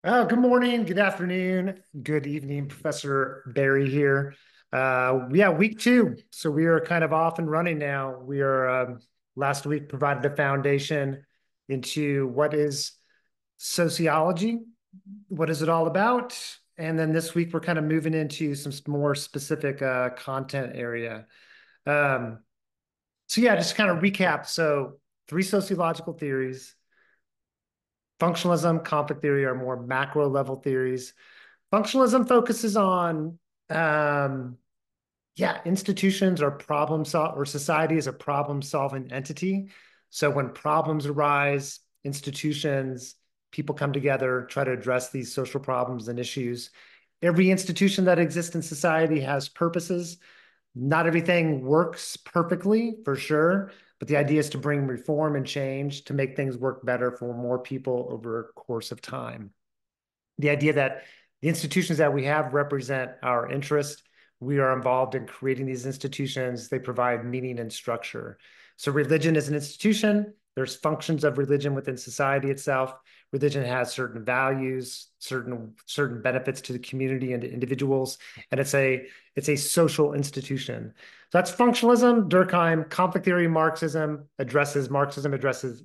Good morning, good afternoon, good evening, Professor Barry here. Yeah, week two. So we are kind of off and running now. We are last week provided a foundation into what is sociology, what is it all about, and then this week we're kind of moving into some more specific content area. Um, so yeah, just kind of recap. So three sociological theories. Functionalism, conflict theory are more macro level theories. Functionalism focuses on, um, yeah, institutions are or society is a problem solving entity. So when problems arise, institutions, people come together, try to address these social problems and issues. Every institution that exists in society has purposes. Not everything works perfectly, for sure, but the idea is to bring reform and change to make things work better for more people over a course of time. The idea that the institutions that we have represent our interest. We are involved in creating these institutions. They provide meaning and structure. So religion is an institution. There's functions of religion within society itself. Religion has certain values, certain benefits to the community and to individuals, and it's a social institution. So that's functionalism. Durkheim, conflict theory, Marxism addresses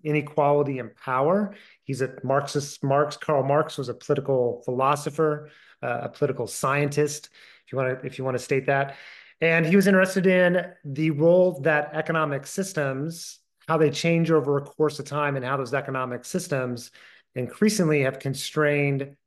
inequality and power. He's a Marxist. Karl Marx was a political philosopher, a political scientist, if you want to state that. And he was interested in the role that economic systems, how they change over a course of time, and how those economic systems increasingly have constrained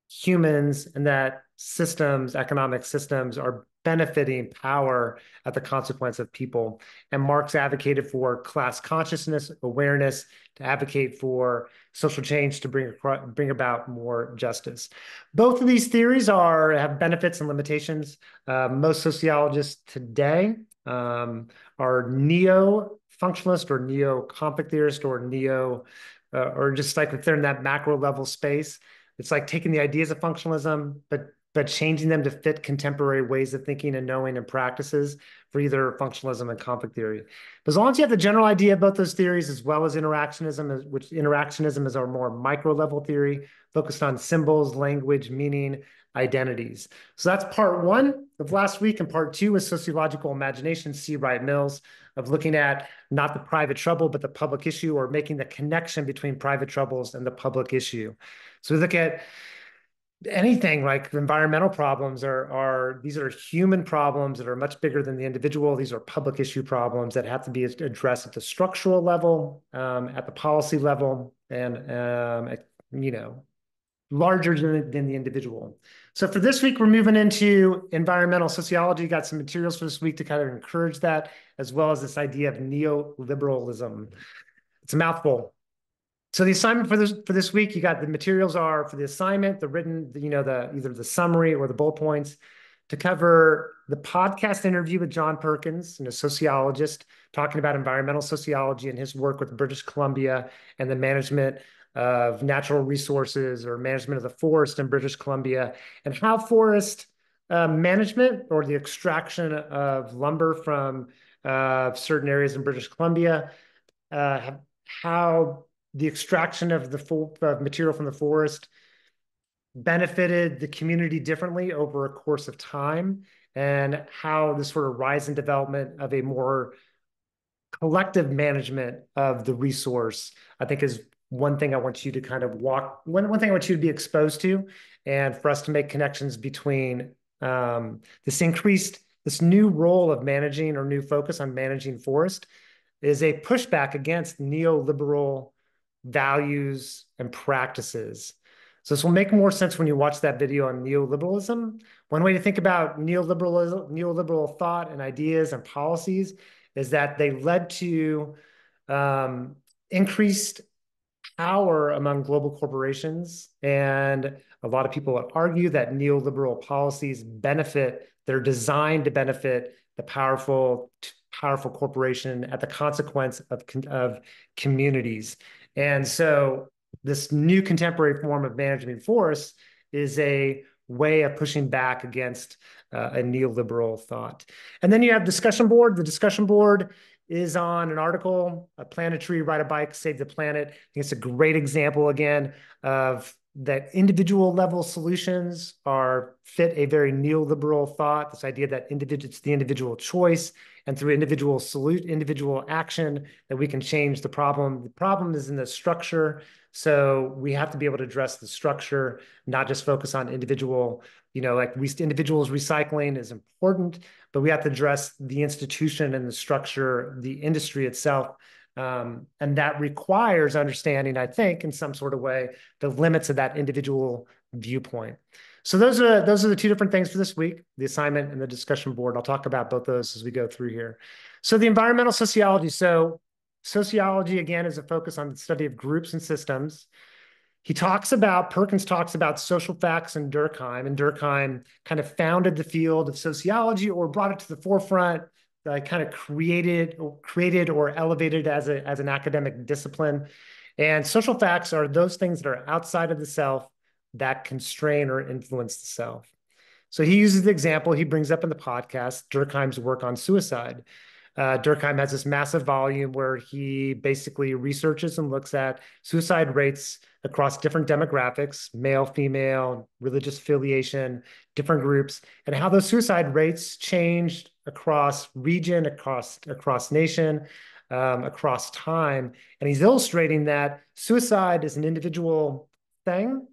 humans, and that economic systems, are benefiting power at the consequence of people. And Marx advocated for class consciousness, awareness, to advocate for social change to bring about more justice. Both of these theories have benefits and limitations. Most sociologists today are neo-functionalist or neo-conflict theorist or just like if they're in that macro level space. It's like taking the ideas of functionalism, but changing them to fit contemporary ways of thinking and knowing and practices for either functionalism and conflict theory. But as long as you have the general idea of both those theories, as well as interactionism, which interactionism is our more micro level theory, focused on symbols, language, meaning, identities. So that's part one of last week, and part two is sociological imagination, C. Wright Mills, of looking at not the private trouble, but the public issue, or making the connection between private troubles and the public issue. So we look at anything like environmental problems are these are human problems that are much bigger than the individual. These are public issue problems that have to be addressed at the structural level, at the policy level, and you know, larger than the individual. So for this week, we're moving into environmental sociology. Got some materials for this week to kind of encourage that, as well as this idea of neoliberalism. It's a mouthful. So the assignment for this week, you got the materials are for the assignment, the written, the either the summary or the bullet points to cover the podcast interview with John Perkins, a sociologist, talking about environmental sociology and his work with British Columbia and the management of natural resources or management of the forest in British Columbia, and how forest management or the extraction of lumber from certain areas in British Columbia, how the extraction of the material from the forest benefited the community differently over a course of time, and how this sort of rise in development of a more collective management of the resource, I think, is one thing I want you to kind of one thing I want you to be exposed to, and for us to make connections between this new role of managing, or new focus on managing forest, is a pushback against neoliberal values and practices. So this will make more sense when you watch that video on neoliberalism. One way to think about neoliberal thought and ideas and policies is that they led to um, increased power among global corporations. And a lot of people would argue that neoliberal policies they're designed to benefit the powerful corporation at the consequence of communities. And so this new contemporary form of managing forests is a way of pushing back against a neoliberal thought. And then you have discussion board. The discussion board is on an article, "A Plant a Tree, Ride a Bike, Save the Planet." I think it's a great example, again, of that individual level solutions are fit a very neoliberal thought, this idea that it's the individual choice and through individual action that we can change the problem. The problem is in the structure. So we have to be able to address the structure, not just focus on individual, like individuals recycling is important, but we have to address the institution and the structure, the industry itself. And that requires understanding, I think, in some sort of way, the limits of that individual viewpoint. So those are the two different things for this week, the assignment and the discussion board. I'll talk about both those as we go through here. So the environmental sociology. So sociology, again, is a focus on the study of groups and systems. Perkins talks about social facts and Durkheim, and Durkheim kind of founded the field of sociology or brought it to the forefront, kind of created or elevated as an academic discipline. And social facts are those things that are outside of the self that constrain or influence the self. So he uses the example he brings up in the podcast, Durkheim's work on suicide. Durkheim has this massive volume where he basically researches and looks at suicide rates across different demographics, male, female, religious affiliation, different groups, and how those suicide rates changed across region, across nation, across time. And he's illustrating that suicide is an individual thing,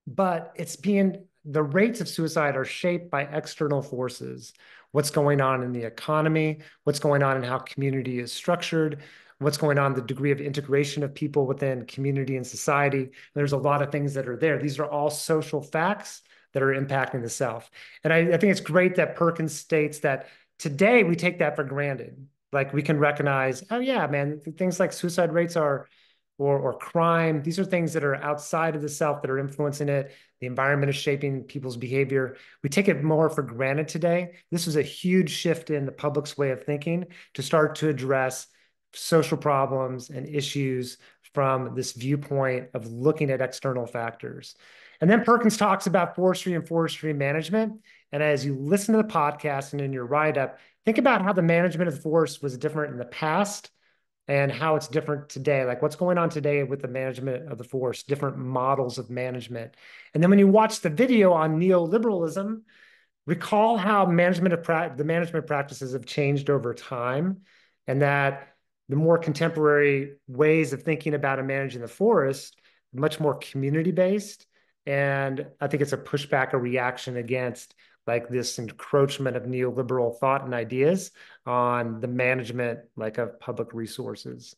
but the rates of suicide are shaped by external forces. What's going on in the economy, what's going on in how community is structured, what's going on, the degree of integration of people within community and society. There's a lot of things that are there. These are all social facts that are impacting the self. And I think it's great that Perkins states that today we take that for granted. Like we can recognize, oh yeah, man, things like suicide rates or crime. These are things that are outside of the self that are influencing it. The environment is shaping people's behavior. We take it more for granted today. This was a huge shift in the public's way of thinking to start to address social problems and issues from this viewpoint of looking at external factors. And then Perkins talks about forestry and forestry management. And as you listen to the podcast and in your write-up, think about how the management of the forest was different in the past and how it's different today, like what's going on today with the management of the forest, different models of management. And then when you watch the video on neoliberalism, recall how the management practices have changed over time, and that the more contemporary ways of thinking about and managing the forest, much more community-based. And I think it's a pushback, a reaction against like this encroachment of neoliberal thought and ideas on the management of public resources.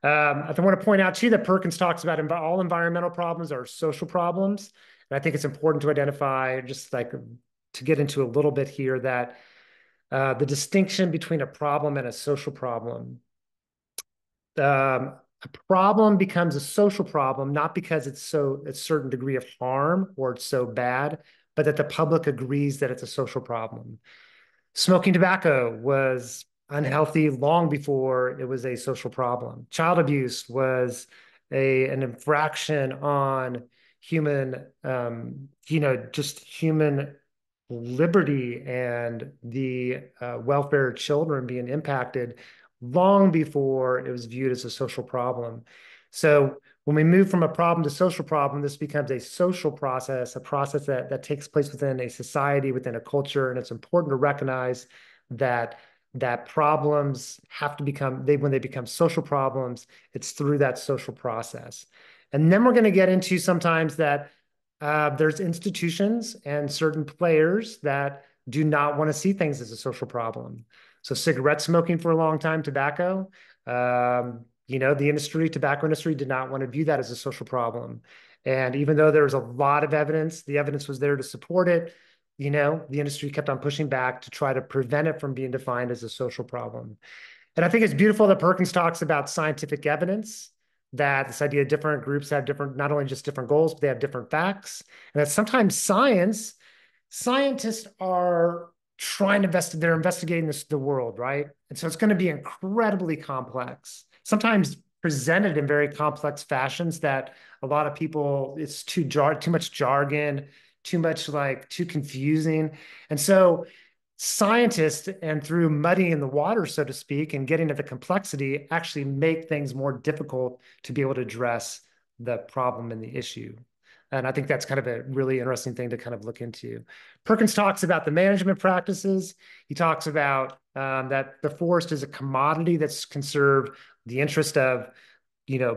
I want to point out too that Perkins talks about all environmental problems are social problems. And I think it's important to identify, just like to get into a little bit here, that the distinction between a problem and a social problem. A problem becomes a social problem, not because it's a certain degree of harm or it's so bad, but that the public agrees that it's a social problem. Smoking tobacco was unhealthy long before it was a social problem. Child abuse was an infraction on human, just human liberty and the welfare of children being impacted long before it was viewed as a social problem. So when we move from a problem to social problem, this becomes a social process, a process that takes place within a society, within a culture. And it's important to recognize that problems have to when they become social problems, it's through that social process. And then we're going to get into sometimes that there's institutions and certain players that do not want to see things as a social problem. So cigarette smoking for a long time, tobacco, the tobacco industry did not want to view that as a social problem. And even though there was a lot of evidence, the evidence was there to support it, the industry kept on pushing back to try to prevent it from being defined as a social problem. And I think it's beautiful that Perkins talks about scientific evidence, that this idea of different groups have not only just different goals, but they have different facts. And that sometimes scientists are they're investigating the world, right? And so it's going to be incredibly complex, sometimes presented in very complex fashions that a lot of people, it's too much jargon, too confusing. And so scientists, and through muddying the water, so to speak, and getting at the complexity, actually make things more difficult to be able to address the problem and the issue. And I think that's kind of a really interesting thing to kind of look into. Perkins talks about the management practices. He talks about that the forest is a commodity that's conserved the interest of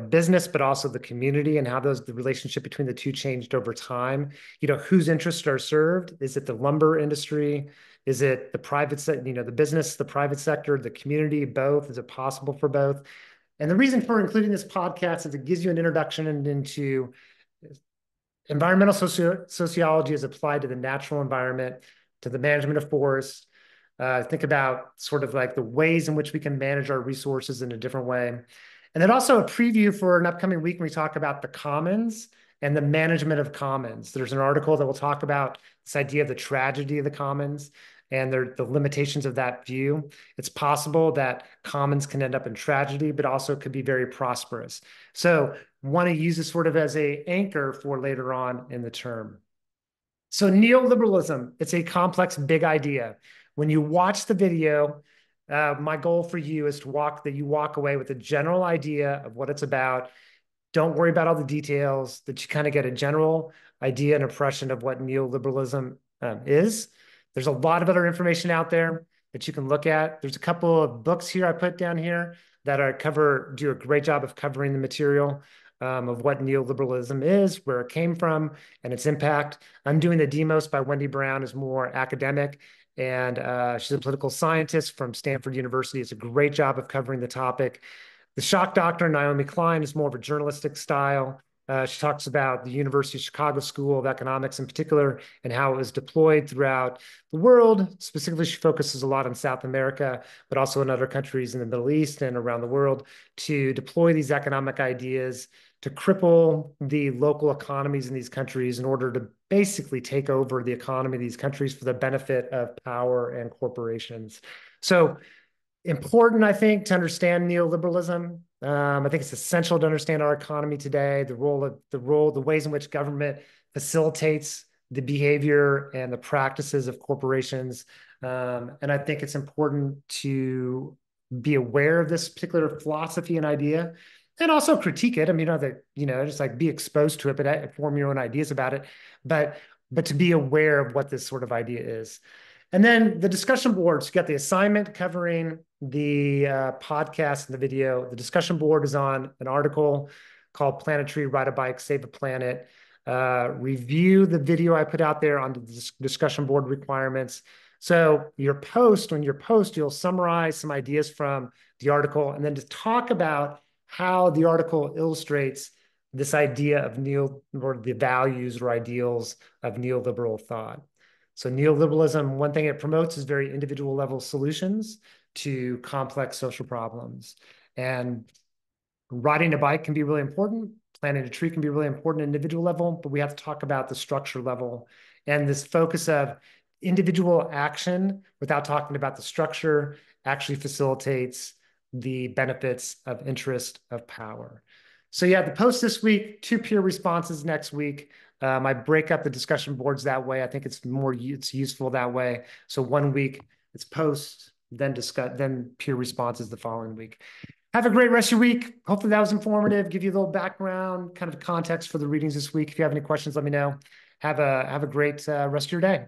business, but also the community and how the relationship between the two changed over time. Whose interests are served? Is it the lumber industry? Is it the private sector, the business, the private sector, the community, both? Is it possible for both? And the reason for including this podcast is it gives you an introduction into environmental sociology as applied to the natural environment, to the management of forests. Think about sort of like the ways in which we can manage our resources in a different way. And then also a preview for an upcoming week when we talk about the commons and the management of commons. There's an article that will talk about this idea of the tragedy of the commons and the limitations of that view. It's possible that commons can end up in tragedy, but also could be very prosperous. So want to use this sort of as an anchor for later on in the term. So neoliberalism, it's a complex, big idea. When you watch the video, my goal for you is that you walk away with a general idea of what it's about. Don't worry about all the details, that you kind of get a general idea and impression of what neoliberalism is. There's a lot of other information out there that you can look at. There's a couple of books here I put down here that do a great job of covering the material of what neoliberalism is, where it came from, and its impact. Undoing the Demos by Wendy Brown is more academic, and she's a political scientist from Stanford University. It's a great job of covering the topic. The Shock Doctrine, Naomi Klein, is more of a journalistic style. She talks about the University of Chicago School of Economics in particular and how it was deployed throughout the world. Specifically, she focuses a lot on South America, but also in other countries in the Middle East and around the world to deploy these economic ideas to cripple the local economies in these countries in order to basically take over the economy of these countries for the benefit of power and corporations. So important, I think, to understand neoliberalism. I think it's essential to understand our economy today, the ways in which government facilitates the behavior and the practices of corporations. And I think it's important to be aware of this particular philosophy and idea and also critique it. I mean, just like be exposed to it, but form your own ideas about it. But to be aware of what this sort of idea is. And then the discussion boards, you got the assignment covering the podcast and the video. The discussion board is on an article called Planetary, Ride a Bike, Save a Planet. Review the video I put out there on the discussion board requirements. So when you post, you'll summarize some ideas from the article and then to talk about how the article illustrates this idea of or the values or ideals of neoliberal thought. So neoliberalism, one thing it promotes is very individual level solutions to complex social problems. And riding a bike can be really important. Planting a tree can be really important at individual level, but we have to talk about the structure level and this focus of individual action without talking about the structure actually facilitates the benefits of interest of power. So yeah, the post this week, 2 peer responses next week. I break up the discussion boards that way. I think it's useful that way. So 1 week it's post, then peer responses the following week. Have a great rest of your week. Hopefully that was informative. Give you a little background, kind of context for the readings this week. If you have any questions, let me know. Have a great rest of your day.